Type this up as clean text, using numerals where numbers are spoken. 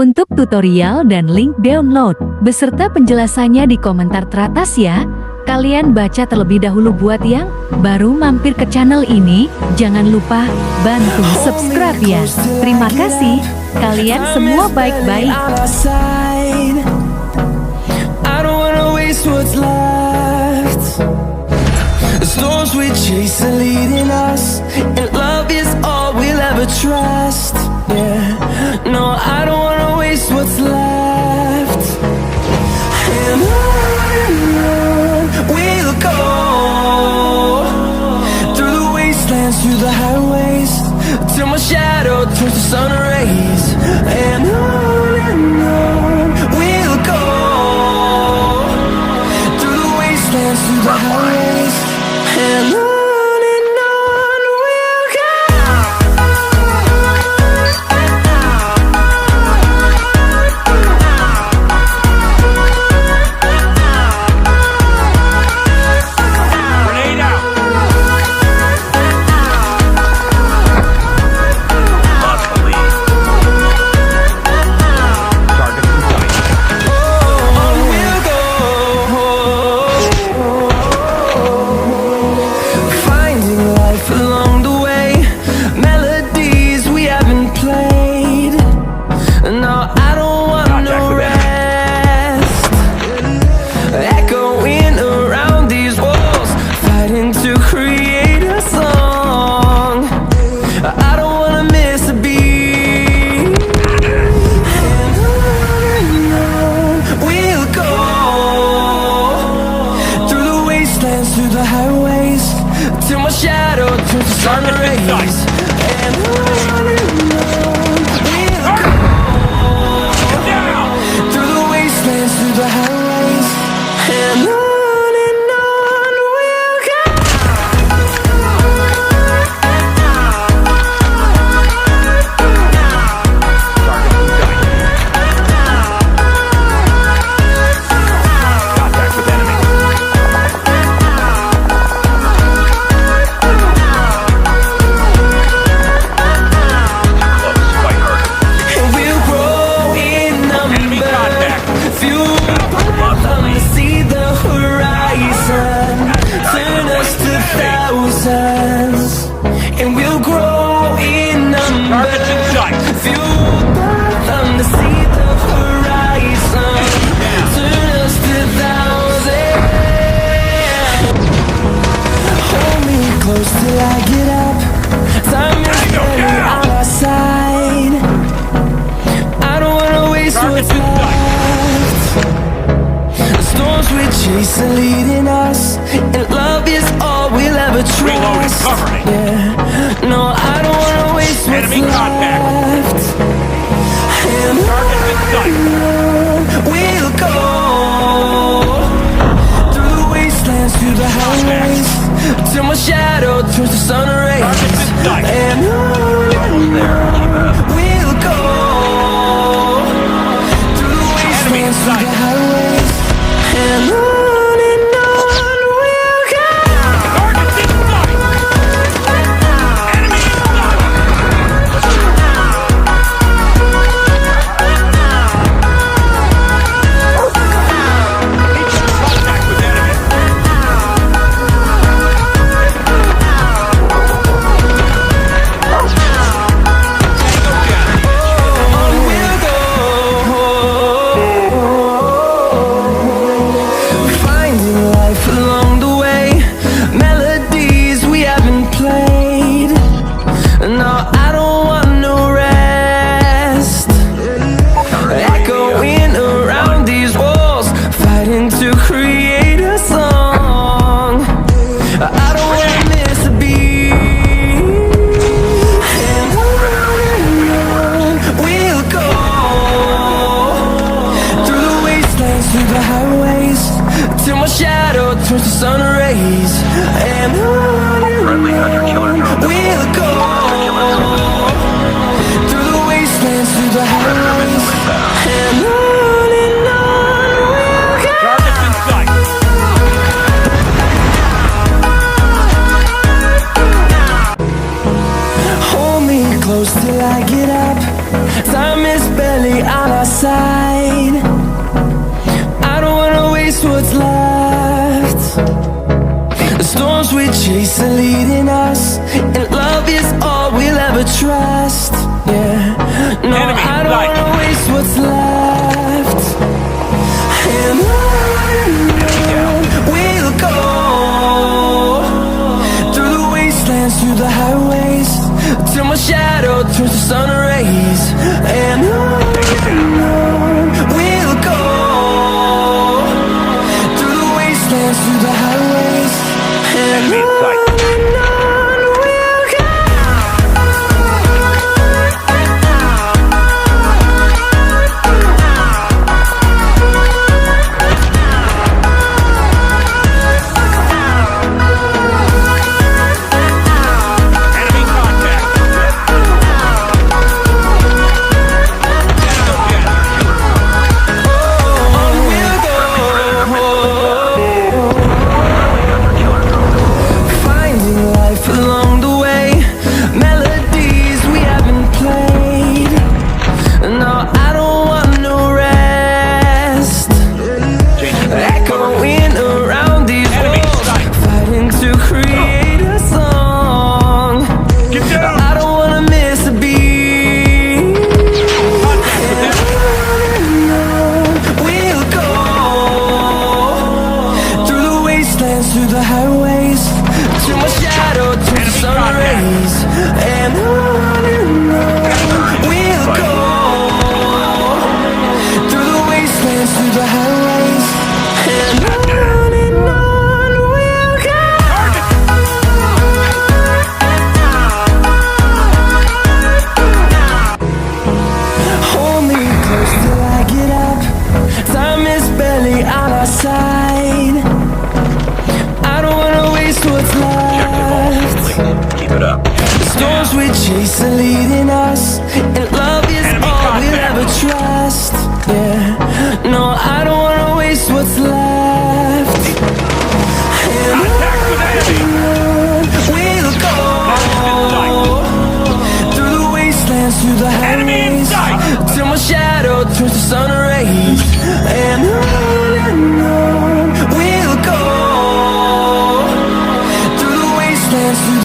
Untuk tutorial dan link download, beserta penjelasannya di komentar teratas ya. Kalian baca terlebih dahulu. Buat yang baru mampir ke channel ini, jangan lupa bantu subscribe ya. Terima kasih, kalian semua baik-baik. No, I don't wanna waste what's left. And on we'll go, through the wastelands, through the highways, till my shadow turns to sun rays. And on we'll go, through the wastelands, through the highways, and on. Through the highways, till my shadow turns to sun rays. And on we'll go, through the wastelands, through the highways, and on we'll go. And we'll grow in number, fueled by them to see the horizon, turn us to thousands. Hold me close till I get up, time is barely on our side. I don't wanna waste what's left. The storms we chase are leading us, and love is all we'll ever trust. Yeah. No, I don't wanna waste what's left. And on we'll go, through the wastelands, through the highways, till my shadow turns to sun rays. And on we'll go, through the wastelands, through the highways, and on. Turns to sun rays, and on we'll go, through the wastelands, through the highways, and on we'll go. Target's in sight. Hold me close till I get up. Time is barely on our side.